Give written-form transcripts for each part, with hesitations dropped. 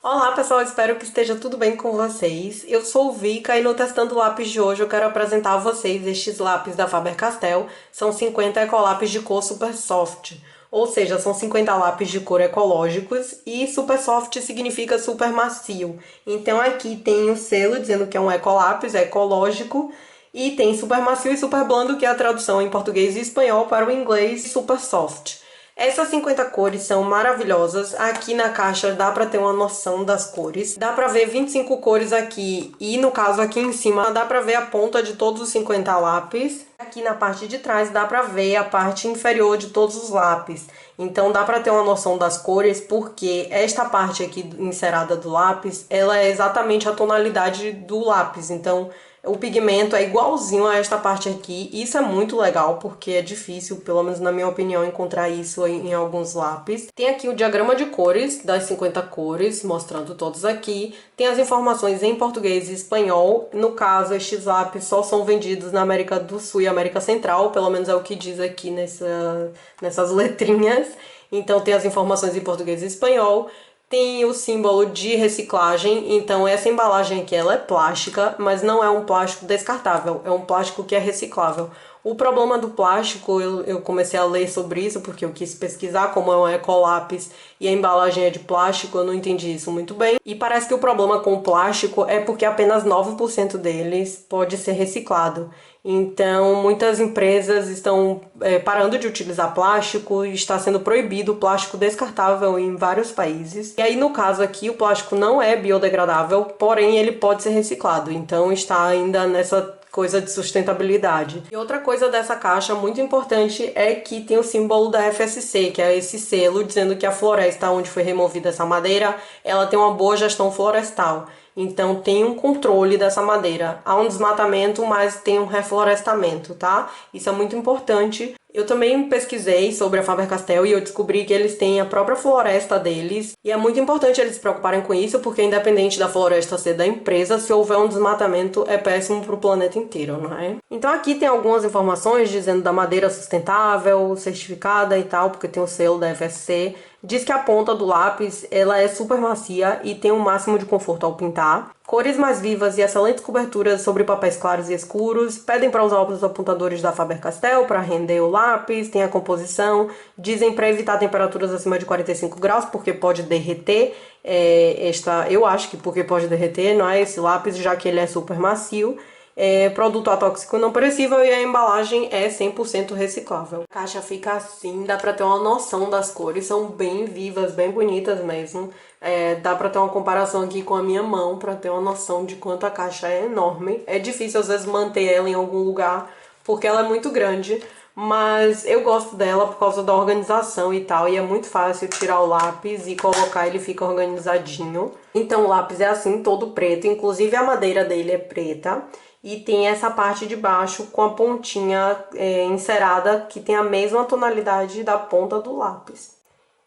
Olá pessoal, espero que esteja tudo bem com vocês. Eu sou o Vika e no Testando Lápis de hoje eu quero apresentar a vocês estes lápis da Faber-Castell. São 50 ecolápis de cor Super Soft, ou seja, são 50 lápis de cor ecológicos e Super Soft significa super macio. Então aqui tem o selo dizendo que é um ecolápis, é ecológico, e tem super macio e super blando, que é a tradução em português e espanhol para o inglês Super Soft. Essas 50 cores são maravilhosas. Aqui na caixa dá pra ter uma noção das cores. Dá pra ver 25 cores aqui e no caso aqui em cima dá pra ver a ponta de todos os 50 lápis. Aqui na parte de trás dá pra ver a parte inferior de todos os lápis. Então dá pra ter uma noção das cores porque esta parte aqui encerada do lápis, ela é exatamente a tonalidade do lápis. Então o pigmento é igualzinho a esta parte aqui. Isso é muito legal, porque é difícil, pelo menos na minha opinião, encontrar isso em alguns lápis. Tem aqui o diagrama de cores, das 50 cores, mostrando todos aqui. Tem as informações em português e espanhol. No caso, estes lápis só são vendidos na América do Sul e América Central, pelo menos é o que diz aqui nessas letrinhas. Então tem as informações em português e espanhol. Tem o símbolo de reciclagem, então essa embalagem aqui ela é plástica, mas não é um plástico descartável, é um plástico que é reciclável. O problema do plástico, eu comecei a ler sobre isso porque eu quis pesquisar como é um ecolápis e a embalagem é de plástico, eu não entendi isso muito bem. E parece que o problema com o plástico é porque apenas 9% deles pode ser reciclado. Então, muitas empresas estão parando de utilizar plástico e está sendo proibido o plástico descartável em vários países. E aí, no caso aqui, o plástico não é biodegradável, porém ele pode ser reciclado. Então, está ainda nessa coisa de sustentabilidade. E outra coisa dessa caixa muito importante é que tem o símbolo da FSC, que é esse selo dizendo que a floresta onde foi removida essa madeira, ela tem uma boa gestão florestal. Então tem um controle dessa madeira. Há um desmatamento, mas tem um reflorestamento, tá? Isso é muito importante. Eu também pesquisei sobre a Faber-Castell e eu descobri que eles têm a própria floresta deles. E é muito importante eles se preocuparem com isso, porque independente da floresta ser da empresa, se houver um desmatamento é péssimo para o planeta inteiro, não é? Então aqui tem algumas informações dizendo da madeira sustentável, certificada e tal, porque tem o selo da FSC. Diz que a ponta do lápis ela é super macia e tem um máximo de conforto ao pintar. Cores mais vivas e excelentes coberturas sobre papéis claros e escuros. Pedem para usar os apontadores da Faber-Castell para render o lápis. Tem a composição. Dizem para evitar temperaturas acima de 45 graus porque pode derreter. Eu acho que porque pode derreter, não é? Esse lápis, já que ele é super macio. Produto atóxico não perecível e a embalagem é 100% reciclável. A caixa fica assim, dá pra ter uma noção das cores, são bem vivas, bem bonitas mesmo. Dá pra ter uma comparação aqui com a minha mão, pra ter uma noção de quanto a caixa é enorme. É difícil às vezes manter ela em algum lugar, porque ela é muito grande, mas eu gosto dela por causa da organização e tal, e é muito fácil tirar o lápis e colocar, ele fica organizadinho. Então o lápis é assim, todo preto, inclusive a madeira dele é preta. E tem essa parte de baixo com a pontinha encerada, que tem a mesma tonalidade da ponta do lápis.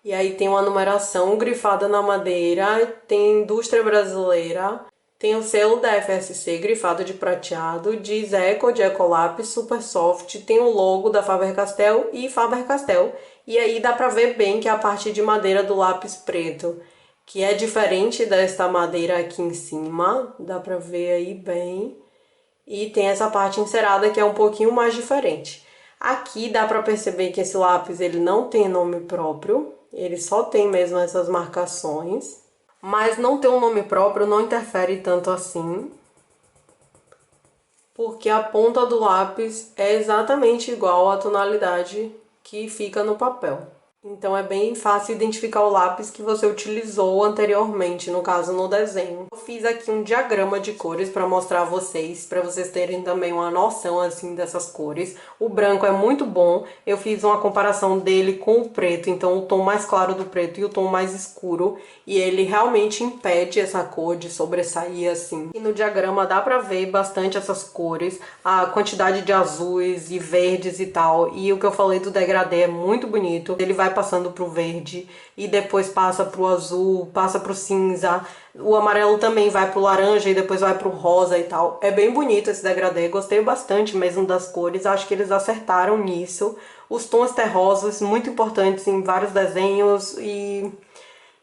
E aí tem uma numeração grifada na madeira, tem indústria brasileira, tem o selo da FSC grifado de prateado, diz Eco de Ecolápis, Super Soft, tem o logo da Faber-Castell e Faber-Castell. E aí dá pra ver bem que é a parte de madeira do lápis preto, que é diferente desta madeira aqui em cima, dá pra ver aí bem. E tem essa parte encerada que é um pouquinho mais diferente. Aqui dá para perceber que esse lápis ele não tem nome próprio, ele só tem mesmo essas marcações. Mas não ter um nome próprio não interfere tanto assim, porque a ponta do lápis é exatamente igual à tonalidade que fica no papel. Então é bem fácil identificar o lápis que você utilizou anteriormente, no caso no desenho. Eu fiz aqui um diagrama de cores para mostrar a vocês, para vocês terem também uma noção assim dessas cores. O branco é muito bom, eu fiz uma comparação dele com o preto, então o tom mais claro do preto e o tom mais escuro, e ele realmente impede essa cor de sobressair assim. E no diagrama dá para ver bastante essas cores, a quantidade de azuis e verdes e tal, e o que eu falei do degradê é muito bonito. Ele vai passando pro verde e depois passa pro azul, passa pro cinza. O amarelo também vai pro laranja e depois vai pro rosa e tal. É bem bonito esse degradê, gostei bastante mesmo das cores, acho que eles acertaram nisso. Os tons terrosos, muito importantes em vários desenhos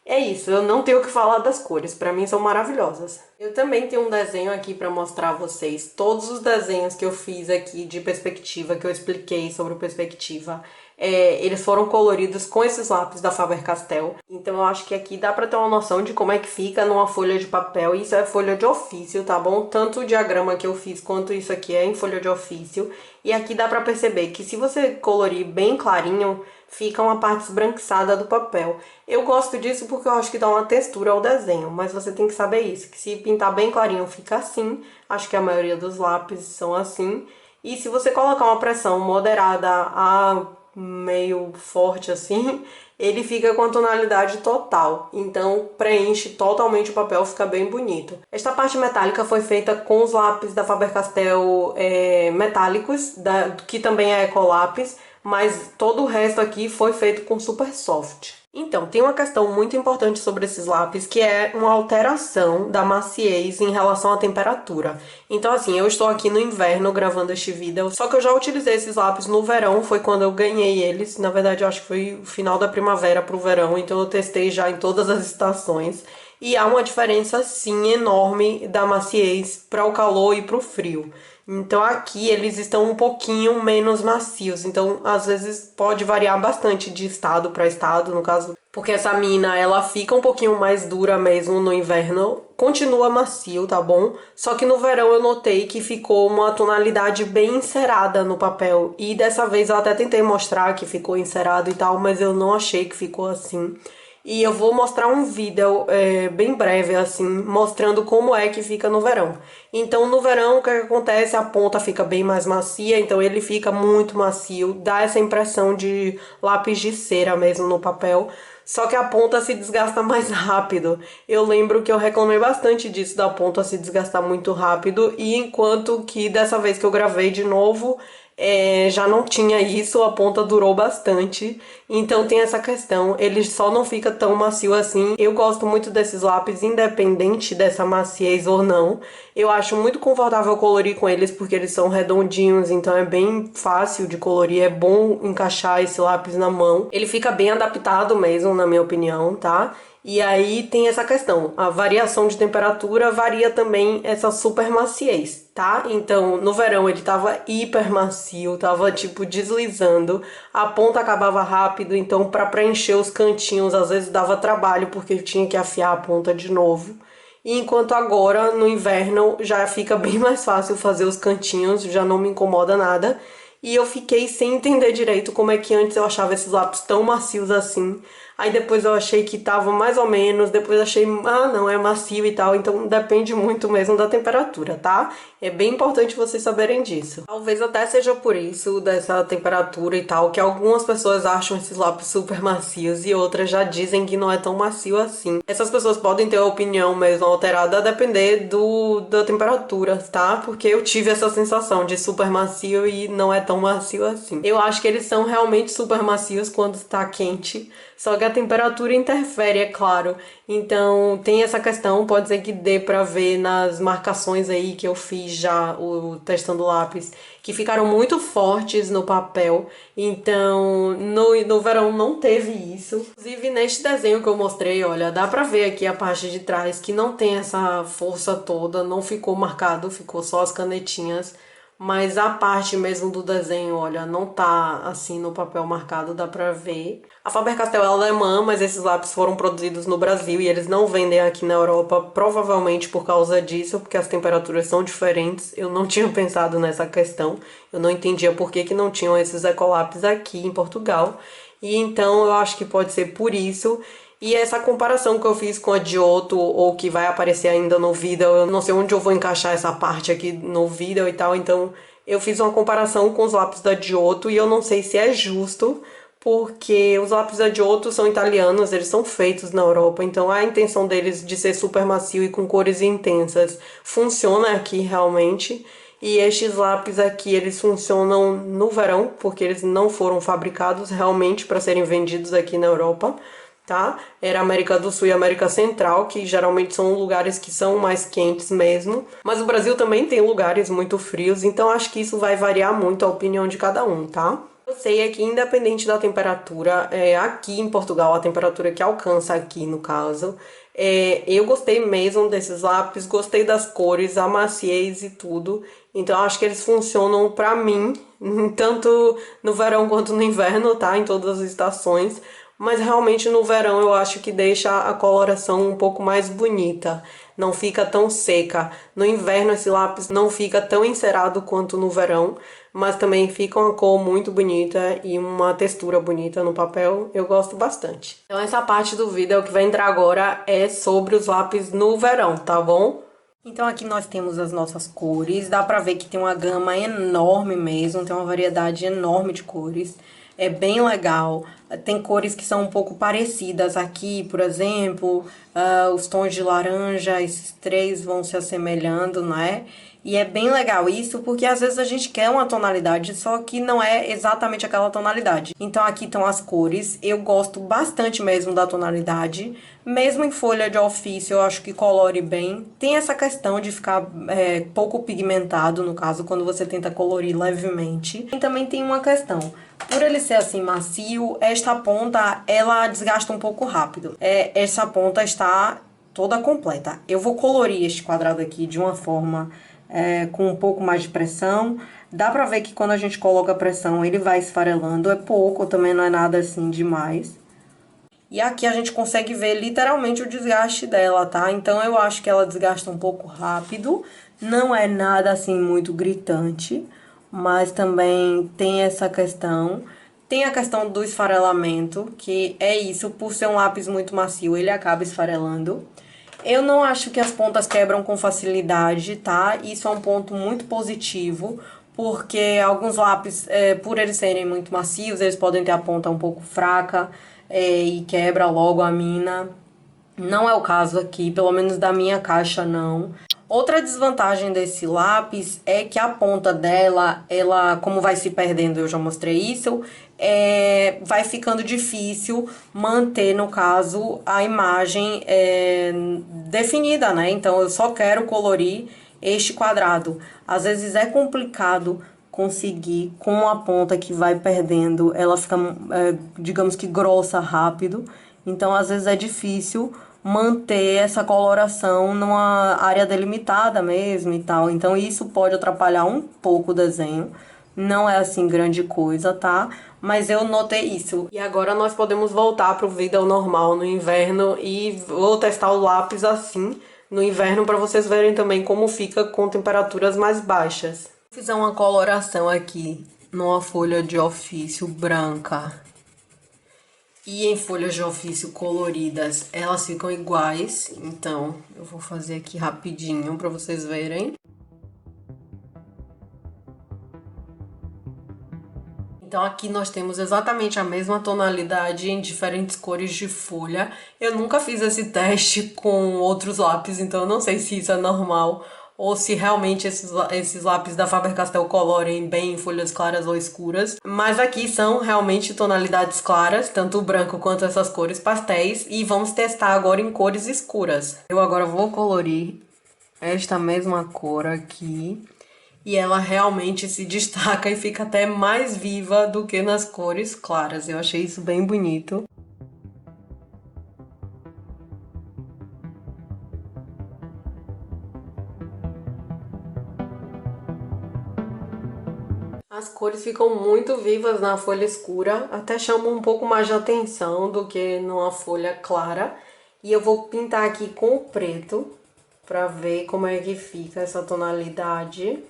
É isso, eu não tenho o que falar das cores, pra mim são maravilhosas. Eu também tenho um desenho aqui pra mostrar a vocês. Todos os desenhos que eu fiz aqui de perspectiva, que eu expliquei sobre perspectiva, eles foram coloridos com esses lápis da Faber-Castell. Então eu acho que aqui dá pra ter uma noção de como é que fica numa folha de papel. Isso é folha de ofício, tá bom? Tanto o diagrama que eu fiz quanto isso aqui é em folha de ofício. E aqui dá pra perceber que se você colorir bem clarinho, fica uma parte esbranquiçada do papel. Eu gosto disso porque eu acho que dá uma textura ao desenho, mas você tem que saber isso, que se pintar bem clarinho fica assim, acho que a maioria dos lápis são assim, e se você colocar uma pressão moderada a meio forte assim, ele fica com a tonalidade total, então preenche totalmente o papel, fica bem bonito. Esta parte metálica foi feita com os lápis da Faber-Castell metálicos, que também é Ecolápis, mas todo o resto aqui foi feito com super soft. Então, tem uma questão muito importante sobre esses lápis, que é uma alteração da maciez em relação à temperatura. Então, assim, eu estou aqui no inverno gravando este vídeo, só que eu já utilizei esses lápis no verão, foi quando eu ganhei eles. Na verdade, eu acho que foi o final da primavera pro verão, então eu testei já em todas as estações. E há uma diferença, sim, enorme da maciez para o calor e para o frio. Então aqui eles estão um pouquinho menos macios, então às vezes pode variar bastante de estado para estado, no caso, porque essa mina ela fica um pouquinho mais dura mesmo no inverno, continua macio, tá bom? Só que no verão eu notei que ficou uma tonalidade bem encerada no papel, e dessa vez eu até tentei mostrar que ficou encerado e tal, mas eu não achei que ficou assim. E eu vou mostrar um vídeo bem breve, assim, mostrando como é que fica no verão. Então, no verão, o que acontece? A ponta fica bem mais macia, então ele fica muito macio, dá essa impressão de lápis de cera mesmo no papel. Só que a ponta se desgasta mais rápido. Eu lembro que eu reclamei bastante disso, da ponta se desgastar muito rápido, e enquanto que dessa vez que eu gravei de novo, já não tinha isso, a ponta durou bastante. Então tem essa questão, ele só não fica tão macio assim. Eu gosto muito desses lápis, independente dessa maciez ou não. Eu acho muito confortável colorir com eles porque eles são redondinhos, então é bem fácil de colorir, é bom encaixar esse lápis na mão. Ele fica bem adaptado mesmo, na minha opinião, tá? E aí tem essa questão, a variação de temperatura varia também essa super maciez, tá? Então, no verão ele tava hiper macio, tava tipo deslizando, a ponta acabava rápido, então para preencher os cantinhos às vezes dava trabalho porque eu tinha que afiar a ponta de novo. E enquanto agora, no inverno, já fica bem mais fácil fazer os cantinhos, já não me incomoda nada. E eu fiquei sem entender direito como é que antes eu achava esses lápis tão macios assim. Aí depois eu achei que tava mais ou menos, depois achei, ah não, é macio e tal, então depende muito mesmo da temperatura, tá? É bem importante vocês saberem disso. Talvez até seja por isso, dessa temperatura e tal, que algumas pessoas acham esses lápis super macios e outras já dizem que não é tão macio assim. Essas pessoas podem ter a opinião mesmo alterada a depender da temperatura, tá? Porque eu tive essa sensação de super macio e não é tão macio assim. Eu acho que eles são realmente super macios quando está quente, só que a temperatura interfere, é claro. Então tem essa questão, pode ser que dê pra ver nas marcações aí que eu fiz já, o testando lápis, que ficaram muito fortes no papel. Então no verão não teve isso. Inclusive neste desenho que eu mostrei, olha, dá pra ver aqui a parte de trás que não tem essa força toda, não ficou marcado, ficou só as canetinhas. Mas a parte mesmo do desenho, olha, não tá assim no papel marcado, dá pra ver. A Faber-Castell é alemã, mas esses lápis foram produzidos no Brasil e eles não vendem aqui na Europa, provavelmente por causa disso, porque as temperaturas são diferentes. Eu não tinha pensado nessa questão, eu não entendia por que não tinham esses ecolápis aqui em Portugal. E então eu acho que pode ser por isso. E essa comparação que eu fiz com a Giotto, ou que vai aparecer ainda no vídeo, eu não sei onde eu vou encaixar essa parte aqui no vídeo e tal, então eu fiz uma comparação com os lápis da Giotto e eu não sei se é justo, porque os lápis da Giotto são italianos, eles são feitos na Europa, então a intenção deles de ser super macio e com cores intensas funciona aqui realmente. E estes lápis aqui, eles funcionam no verão, porque eles não foram fabricados realmente para serem vendidos aqui na Europa, tá? Era América do Sul e América Central, que geralmente são lugares que são mais quentes mesmo. Mas o Brasil também tem lugares muito frios, então acho que isso vai variar muito a opinião de cada um, tá? Eu sei é que independente da temperatura, aqui em Portugal, a temperatura que alcança aqui no caso, eu gostei mesmo desses lápis, gostei das cores, a maciez e tudo. Então acho que eles funcionam pra mim, tanto no verão quanto no inverno, tá? Em todas as estações. Mas realmente no verão eu acho que deixa a coloração um pouco mais bonita, não fica tão seca. No inverno esse lápis não fica tão encerado quanto no verão, mas também fica uma cor muito bonita e uma textura bonita no papel, eu gosto bastante. Então essa parte do vídeo que vai entrar agora é sobre os lápis no verão, tá bom? Então aqui nós temos as nossas cores, dá pra ver que tem uma gama enorme mesmo, tem uma variedade enorme de cores. É bem legal, tem cores que são um pouco parecidas aqui, por exemplo, os tons de laranja, esses três vão se assemelhando, né? E é bem legal isso, porque às vezes a gente quer uma tonalidade, só que não é exatamente aquela tonalidade. Então aqui estão as cores, eu gosto bastante mesmo da tonalidade, mesmo em folha de ofício eu acho que colore bem. Tem essa questão de ficar pouco pigmentado, no caso, quando você tenta colorir levemente. E também tem uma questão, por ele ser assim macio, esta ponta ela desgasta um pouco rápido. Essa ponta está toda completa. Eu vou colorir este quadrado aqui de uma forma com um pouco mais de pressão. Dá pra ver que quando a gente coloca a pressão ele vai esfarelando, é pouco, também não é nada assim demais. E aqui a gente consegue ver literalmente o desgaste dela, tá? Então eu acho que ela desgasta um pouco rápido, não é nada assim muito gritante, mas também tem essa questão. Tem a questão do esfarelamento, que é isso, por ser um lápis muito macio, ele acaba esfarelando. Eu não acho que as pontas quebram com facilidade, tá? Isso é um ponto muito positivo, porque alguns lápis, por eles serem muito macios, eles podem ter a ponta um pouco fraca, e quebra logo a mina. Não é o caso aqui, pelo menos da minha caixa não. Outra desvantagem desse lápis é que a ponta dela, ela, como vai se perdendo, eu já mostrei isso, vai ficando difícil manter, no caso, a imagem definida, né? Então, eu só quero colorir este quadrado. Às vezes é complicado conseguir com a ponta que vai perdendo, ela fica, digamos que grossa rápido. Então, às vezes é difícil manter essa coloração numa área delimitada mesmo e tal. Então, isso pode atrapalhar um pouco o desenho. Não é assim grande coisa, tá? Mas eu notei isso. E agora nós podemos voltar pro vídeo normal no inverno e vou testar o lápis assim no inverno para vocês verem também como fica com temperaturas mais baixas. Vou fazer uma coloração aqui numa folha de ofício branca e em folhas de ofício coloridas, elas ficam iguais. Então, eu vou fazer aqui rapidinho para vocês verem. Então, aqui nós temos exatamente a mesma tonalidade em diferentes cores de folha. Eu nunca fiz esse teste com outros lápis, então eu não sei se isso é normal ou se realmente esses lápis da Faber-Castell colorem bem em folhas claras ou escuras. Mas aqui são realmente tonalidades claras, tanto o branco quanto essas cores pastéis. E vamos testar agora em cores escuras. Eu agora vou colorir esta mesma cor aqui. E ela realmente se destaca e fica até mais viva do que nas cores claras. Eu achei isso bem bonito. As cores ficam muito vivas na folha escura, até chamam um pouco mais de atenção do que numa folha clara. E eu vou pintar aqui com o preto, pra ver como é que fica essa tonalidade.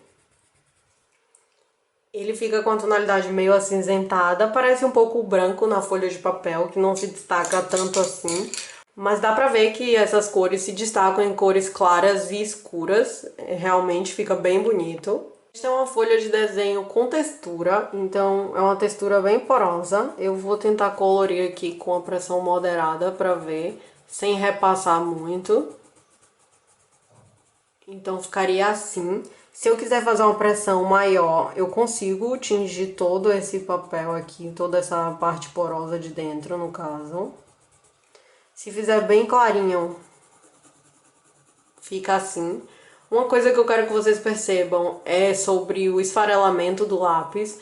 Ele fica com a tonalidade meio acinzentada, parece um pouco branco na folha de papel, que não se destaca tanto assim. Mas dá pra ver que essas cores se destacam em cores claras e escuras, realmente fica bem bonito. Esta é uma folha de desenho com textura, então é uma textura bem porosa. Eu vou tentar colorir aqui com a pressão moderada pra ver, sem repassar muito. Então ficaria assim. Se eu quiser fazer uma pressão maior, eu consigo tingir todo esse papel aqui, toda essa parte porosa de dentro, no caso. Se fizer bem clarinho, fica assim. Uma coisa que eu quero que vocês percebam é sobre o esfarelamento do lápis.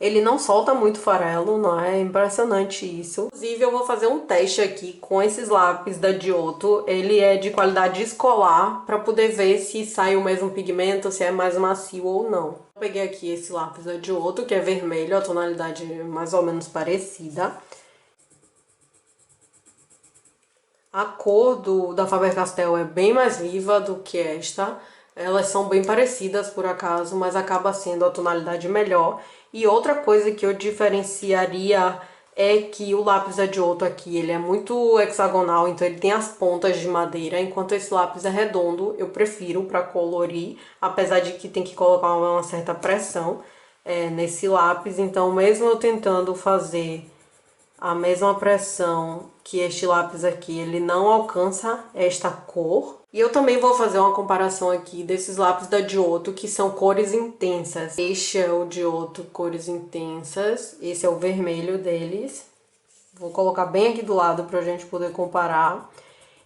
Ele não solta muito farelo, não é? Impressionante isso. Inclusive, eu vou fazer um teste aqui com esses lápis da Giotto. Ele é de qualidade escolar, para poder ver se sai o mesmo pigmento, se é mais macio ou não. Eu peguei aqui esse lápis da Giotto, que é vermelho, a tonalidade mais ou menos parecida. A cor da Faber-Castell é bem mais viva do que esta. Elas são bem parecidas, por acaso, mas acaba sendo a tonalidade melhor. E outra coisa que eu diferenciaria é que o lápis da Giotto aqui, ele é muito hexagonal, então ele tem as pontas de madeira, enquanto esse lápis é redondo, eu prefiro para colorir, apesar de que tem que colocar uma certa pressão nesse lápis. Então, mesmo eu tentando fazer a mesma pressão que este lápis aqui, ele não alcança esta cor. E eu também vou fazer uma comparação aqui desses lápis da Giotto, que são cores intensas. Este é o Giotto cores intensas, esse é o vermelho deles. Vou colocar bem aqui do lado pra gente poder comparar.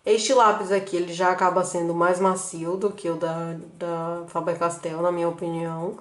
Este lápis aqui, ele já acaba sendo mais macio do que o da Faber-Castell, na minha opinião.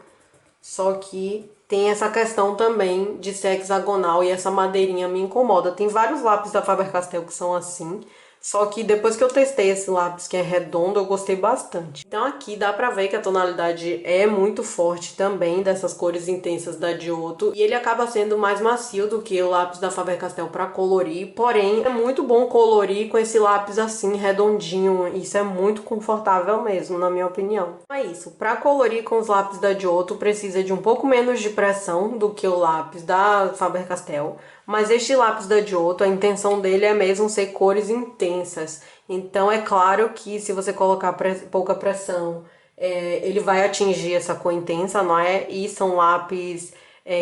Só que tem essa questão também de ser hexagonal e essa madeirinha me incomoda. Tem vários lápis da Faber-Castell que são assim, só que depois que eu testei esse lápis que é redondo, eu gostei bastante. Então aqui dá pra ver que a tonalidade é muito forte também, dessas cores intensas da Giotto. E ele acaba sendo mais macio do que o lápis da Faber-Castell pra colorir. Porém, é muito bom colorir com esse lápis assim, redondinho. Isso é muito confortável mesmo, na minha opinião. É isso. Pra colorir com os lápis da Giotto, precisa de um pouco menos de pressão do que o lápis da Faber-Castell. Mas este lápis da Giotto, a intenção dele é mesmo ser cores intensas. Então é claro que se você colocar pouca pressão, ele vai atingir essa cor intensa, não é? E são lápis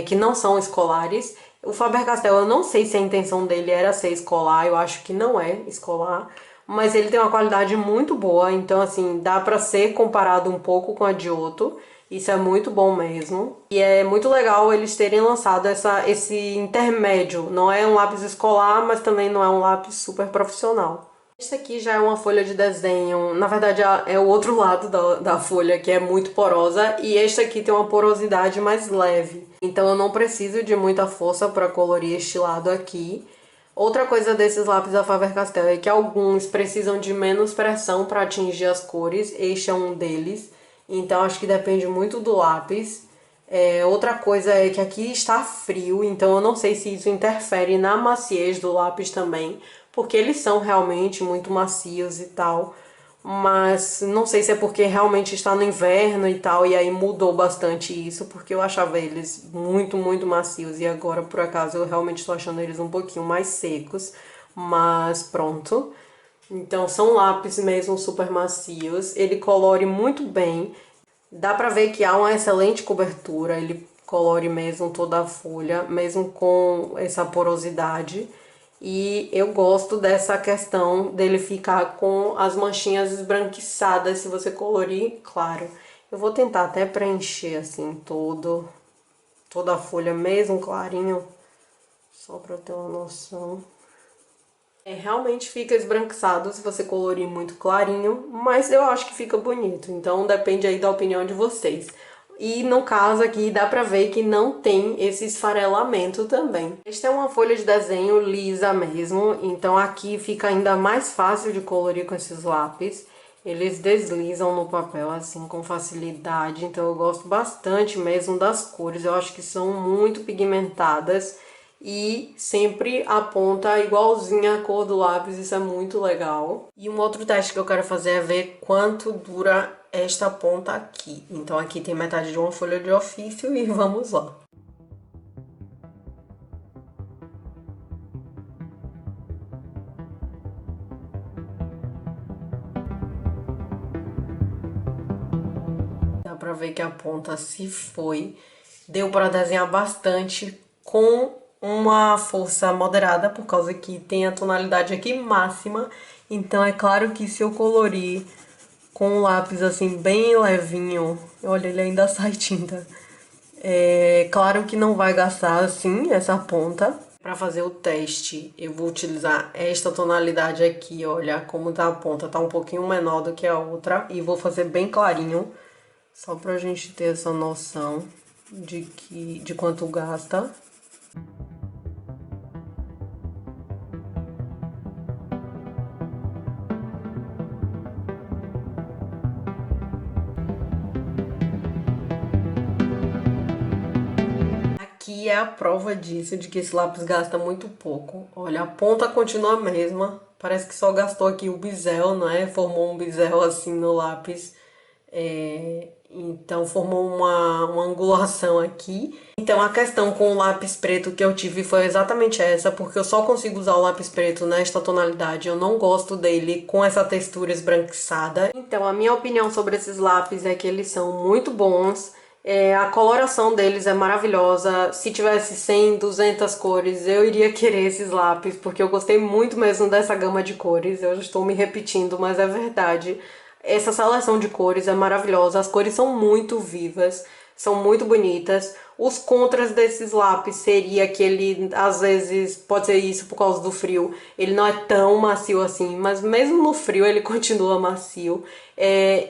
que não são escolares. O Faber-Castell, eu não sei se a intenção dele era ser escolar, eu acho que não é escolar. Mas ele tem uma qualidade muito boa, então assim, dá pra ser comparado um pouco com a Giotto. Isso é muito bom mesmo. E é muito legal eles terem lançado esse intermédio. Não é um lápis escolar, mas também não é um lápis super profissional. Esse aqui já é uma folha de desenho. Na verdade, é o outro lado da folha, que é muito porosa. E este aqui tem uma porosidade mais leve. Então eu não preciso de muita força para colorir este lado aqui. Outra coisa desses lápis da Faber-Castell é que alguns precisam de menos pressão para atingir as cores. Este é um deles. Então acho que depende muito do lápis. Outra coisa é que aqui está frio, então eu não sei se isso interfere na maciez do lápis também, porque eles são realmente muito macios e tal. Mas não sei se é porque realmente está no inverno e tal, e aí mudou bastante isso, porque eu achava eles muito, muito macios, e agora, por acaso, eu realmente estou achando eles um pouquinho mais secos. Mas pronto. Então são lápis mesmo super macios, ele colore muito bem, dá pra ver que há uma excelente cobertura, ele colore mesmo toda a folha, mesmo com essa porosidade. E eu gosto dessa questão dele ficar com as manchinhas esbranquiçadas se você colorir, claro. Eu vou tentar até preencher assim toda a folha mesmo clarinho, só pra ter uma noção. Realmente fica esbranquiçado se você colorir muito clarinho, mas eu acho que fica bonito, então depende aí da opinião de vocês. E no caso aqui dá pra ver que não tem esse esfarelamento também. Esta é uma folha de desenho lisa mesmo, então aqui fica ainda mais fácil de colorir com esses lápis. Eles deslizam no papel assim com facilidade, então eu gosto bastante mesmo das cores, eu acho que são muito pigmentadas. E sempre a ponta igualzinha a cor do lápis, isso é muito legal. E um outro teste que eu quero fazer é ver quanto dura esta ponta aqui. Então aqui tem metade de uma folha de ofício e vamos lá. Dá pra ver que a ponta se foi. Deu pra desenhar bastante com uma força moderada, por causa que tem a tonalidade aqui máxima. Então é claro que se eu colorir com um lápis assim bem levinho, olha, ele ainda sai tinta. É claro que não vai gastar assim essa ponta. Para fazer o teste, eu vou utilizar esta tonalidade aqui, olha como tá a ponta, tá um pouquinho menor do que a outra. E vou fazer bem clarinho, só pra gente ter essa noção. de quanto gasta. Aqui é a prova disso, de que esse lápis gasta muito pouco. Olha, a ponta continua a mesma. Parece que só gastou aqui o bisel, né? Formou um bisel assim no lápis. Então formou uma angulação aqui. Então a questão com o lápis preto que eu tive foi exatamente essa, porque eu só consigo usar o lápis preto nesta tonalidade. Eu não gosto dele com essa textura esbranquiçada. Então a minha opinião sobre esses lápis é que eles são muito bons. A coloração deles é maravilhosa. Se tivesse 100, 200 cores, eu iria querer esses lápis, porque eu gostei muito mesmo dessa gama de cores. Eu já estou me repetindo, mas é verdade. Essa seleção de cores é maravilhosa. As cores são muito vivas, são muito bonitas. Os contras desses lápis seria que ele, às vezes, pode ser isso por causa do frio, ele não é tão macio assim, mas mesmo no frio ele continua macio.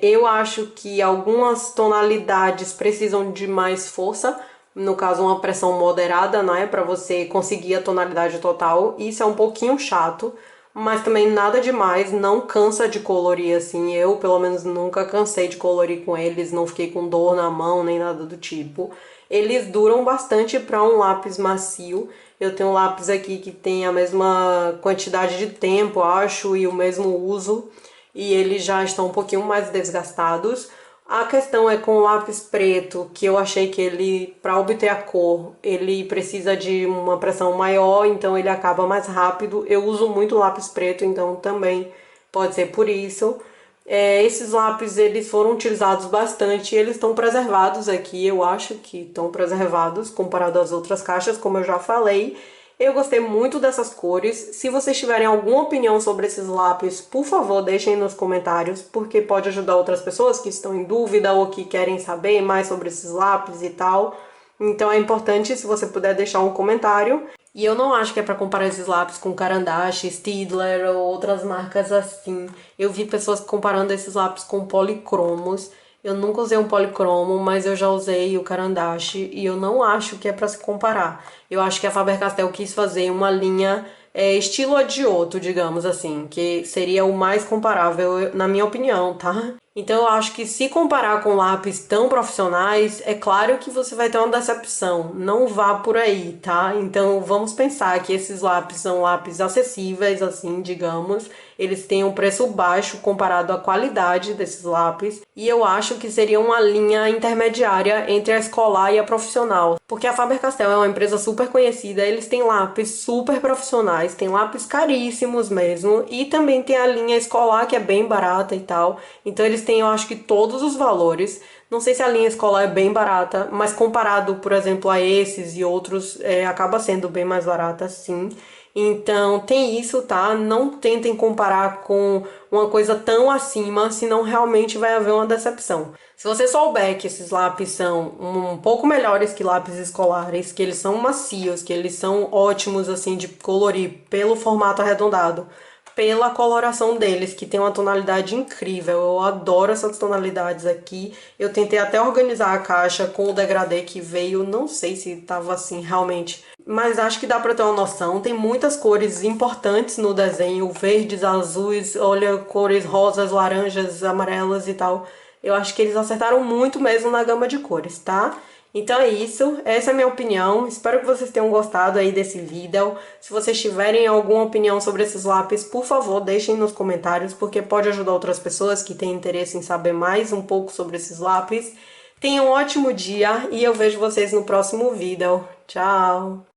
Eu acho que algumas tonalidades precisam de mais força, no caso uma pressão moderada, né, para você conseguir a tonalidade total. Isso é um pouquinho chato, mas também nada demais, não cansa de colorir assim. Eu, pelo menos, nunca cansei de colorir com eles, não fiquei com dor na mão nem nada do tipo. Eles duram bastante para um lápis macio. Eu tenho um lápis aqui que tem a mesma quantidade de tempo, acho, e o mesmo uso, e eles já estão um pouquinho mais desgastados. A questão é com o lápis preto, que eu achei que ele, para obter a cor, ele precisa de uma pressão maior, então ele acaba mais rápido. Eu uso muito lápis preto, então também pode ser por isso. Esses lápis, eles foram utilizados bastante e eles estão preservados aqui. Eu acho que estão preservados comparado às outras caixas, como eu já falei. Eu gostei muito dessas cores. Se vocês tiverem alguma opinião sobre esses lápis, por favor, deixem nos comentários, porque pode ajudar outras pessoas que estão em dúvida ou que querem saber mais sobre esses lápis e tal. Então é importante se você puder deixar um comentário. E eu não acho que é para comparar esses lápis com Caran d'Ache, Staedtler ou outras marcas assim. Eu vi pessoas comparando esses lápis com policromos. Eu nunca usei um policromo, mas eu já usei o Caran d'Ache e eu não acho que é para se comparar. Eu acho que a Faber-Castell quis fazer uma linha estilo Adioto, digamos assim, que seria o mais comparável, na minha opinião, tá? Então eu acho que se comparar com lápis tão profissionais, é claro que você vai ter uma decepção. Não vá por aí, tá? Então vamos pensar que esses lápis são lápis acessíveis, assim, digamos. Eles têm um preço baixo comparado à qualidade desses lápis. E eu acho que seria uma linha intermediária entre a escolar e a profissional. Porque a Faber-Castell é uma empresa super conhecida, eles têm lápis super profissionais, tem lápis caríssimos mesmo. E também tem a linha escolar, que é bem barata e tal. Então eles têm, eu acho que todos os valores. Não sei se a linha escolar é bem barata, mas comparado, por exemplo, a esses e outros, acaba sendo bem mais barata, sim. Então tem isso, tá? Não tentem comparar com uma coisa tão acima, senão realmente vai haver uma decepção. Se você souber que esses lápis são um pouco melhores que lápis escolares, que eles são macios, que eles são ótimos assim de colorir pelo formato arredondado, pela coloração deles, que tem uma tonalidade incrível. Eu adoro essas tonalidades aqui. Eu tentei até organizar a caixa com o degradê que veio, não sei se tava assim realmente, mas acho que dá pra ter uma noção. Tem muitas cores importantes no desenho, verdes, azuis, olha, cores rosas, laranjas, amarelas e tal. Eu acho que eles acertaram muito mesmo na gama de cores, tá? Então é isso, essa é a minha opinião. Espero que vocês tenham gostado aí desse vídeo. Se vocês tiverem alguma opinião sobre esses lápis, por favor, deixem nos comentários, porque pode ajudar outras pessoas que têm interesse em saber mais um pouco sobre esses lápis. Tenham um ótimo dia e eu vejo vocês no próximo vídeo. Tchau!